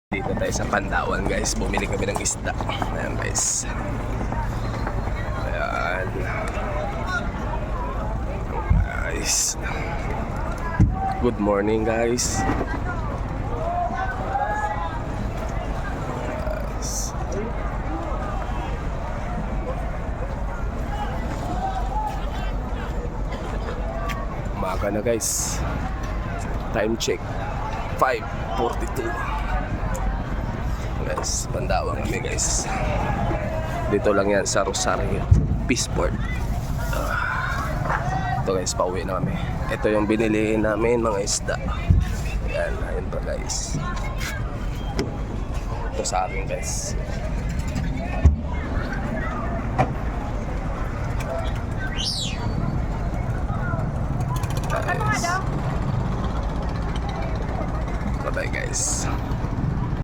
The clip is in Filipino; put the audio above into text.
Dito tayo sa Pandawan guys, bumili kami ng isda. Ayan guys. Ayan. Guys. Good morning guys. Umaga na guys. Time check 5:42. Guys, Pandawan kami guys. Dito lang yan sa Rosario Peaceport. Ito guys, pauwi na kami. Ito yung binili namin mga isda. Yan, ayun pa guys. Ito sa akin guys. Bye guys.